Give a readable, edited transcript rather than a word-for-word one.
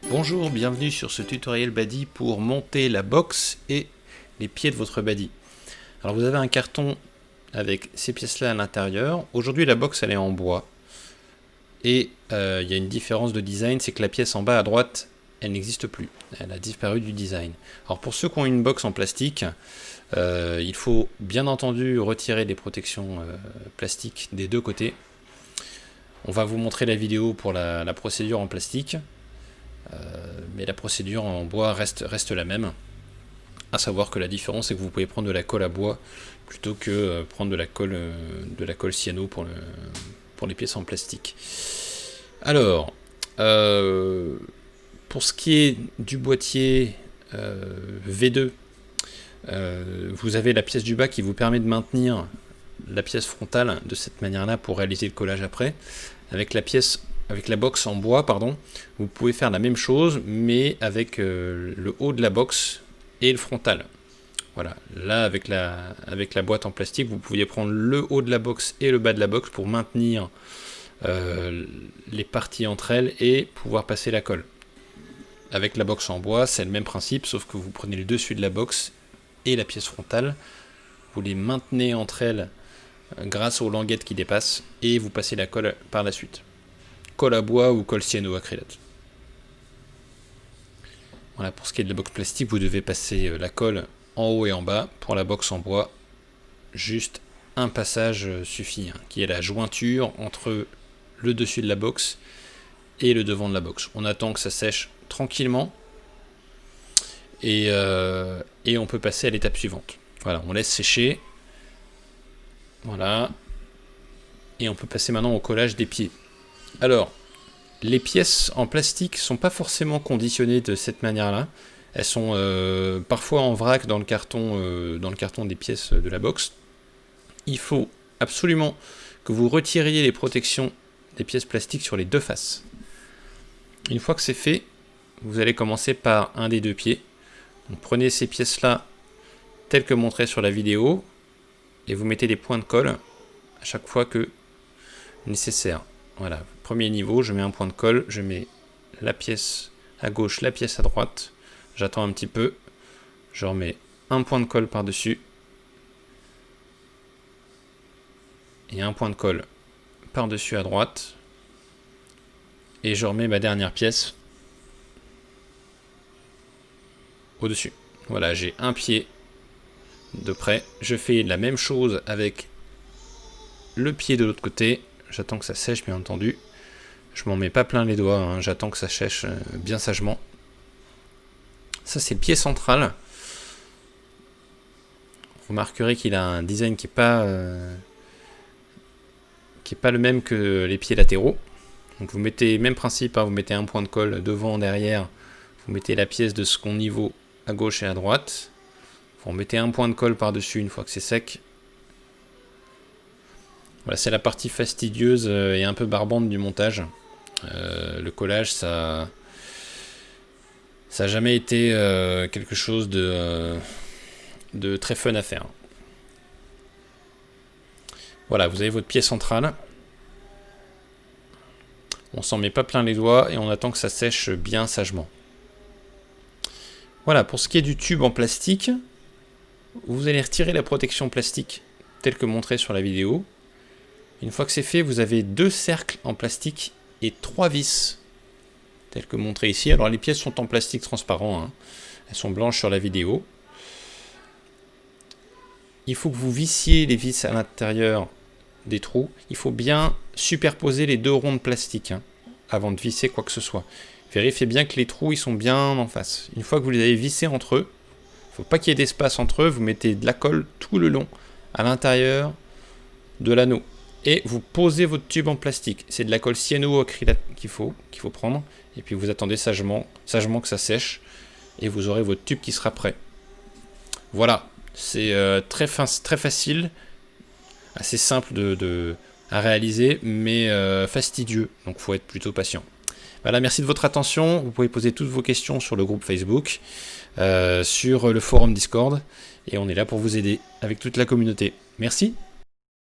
Bonjour, bienvenue sur ce tutoriel body pour monter la box et les pieds de votre body. Alors vous avez un carton avec ces pièces là à l'intérieur. Aujourd'hui la box elle est en bois et il y a une différence de design, c'est que la pièce en bas à droite elle n'existe plus, elle a disparu du design. Alors pour ceux qui ont une box en plastique, il faut bien entendu retirer les protections plastiques des deux côtés. On va vous montrer la vidéo pour la procédure en plastique. Mais la procédure en bois reste la même, à savoir que la différence c'est que vous pouvez prendre de la colle à bois plutôt que prendre de la colle cyano pour les pièces en plastique. Alors pour ce qui est du boîtier V2, vous avez la pièce du bas qui vous permet de maintenir la pièce frontale de cette manière là pour réaliser le collage après. Avec la box en bois, pardon, vous pouvez faire la même chose, mais avec le haut de la box et le frontal. Voilà, là avec la boîte en plastique, vous pouviez prendre le haut de la box et le bas de la box pour maintenir les parties entre elles et pouvoir passer la colle. Avec la box en bois, c'est le même principe, sauf que vous prenez le dessus de la box et la pièce frontale, vous les maintenez entre elles grâce aux languettes qui dépassent et vous passez la colle par la suite. Colle à bois ou colle cyanoacrylate. Voilà, pour ce qui est de la box plastique, vous devez passer la colle en haut et en bas. Pour la box en bois, juste un passage suffit, qui est la jointure entre le dessus de la box et le devant de la box. On attend que ça sèche tranquillement et on peut passer à l'étape suivante. Voilà, on laisse sécher. Voilà. Et on peut passer maintenant au collage des pieds. Alors, les pièces en plastique ne sont pas forcément conditionnées de cette manière-là. Elles sont parfois en vrac dans le carton des pièces de la box. Il faut absolument que vous retiriez les protections des pièces plastiques sur les deux faces. Une fois que c'est fait, vous allez commencer par un des deux pieds. Donc, prenez ces pièces-là telles que montrées sur la vidéo et vous mettez des points de colle à chaque fois que nécessaire. Voilà, premier niveau, je mets un point de colle, je mets la pièce à gauche, la pièce à droite, j'attends un petit peu, je remets un point de colle par-dessus, et un point de colle par-dessus à droite, et je remets ma dernière pièce au-dessus. Voilà, j'ai un pied de près, je fais la même chose avec le pied de l'autre côté. J'attends que ça sèche, bien entendu. Je m'en mets pas plein les doigts, hein. J'attends que ça sèche bien sagement. Ça, c'est le pied central. Vous remarquerez qu'il a un design qui est pas le même que les pieds latéraux. Donc vous mettez même principe, hein, vous mettez un point de colle devant, derrière. Vous mettez la pièce de second niveau à gauche et à droite. Vous remettez un point de colle par-dessus une fois que c'est sec. Voilà, c'est la partie fastidieuse et un peu barbante du montage. Le collage, ça n'a jamais été quelque chose de très fun à faire. Voilà, vous avez votre pied central. On s'en met pas plein les doigts et on attend que ça sèche bien sagement. Voilà, pour ce qui est du tube en plastique, vous allez retirer la protection plastique telle que montrée sur la vidéo. Une fois que c'est fait, vous avez deux cercles en plastique et 3 vis, telles que montré ici. Alors les pièces sont en plastique transparent, hein. Elles sont blanches sur la vidéo. Il faut que vous vissiez les vis à l'intérieur des trous. Il faut bien superposer les deux ronds de plastique, hein, avant de visser quoi que ce soit. Vérifiez bien que les trous ils sont bien en face. Une fois que vous les avez vissés entre eux, il ne faut pas qu'il y ait d'espace entre eux, vous mettez de la colle tout le long à l'intérieur de l'anneau. Et vous posez votre tube en plastique. C'est de la colle cyanoacrylate qu'il faut prendre. Et puis vous attendez sagement que ça sèche. Et vous aurez votre tube qui sera prêt. Voilà. C'est très facile. Assez simple à réaliser. Mais fastidieux. Donc il faut être plutôt patient. Voilà, merci de votre attention. Vous pouvez poser toutes vos questions sur le groupe Facebook. Sur le forum Discord. Et on est là pour vous aider avec toute la communauté. Merci.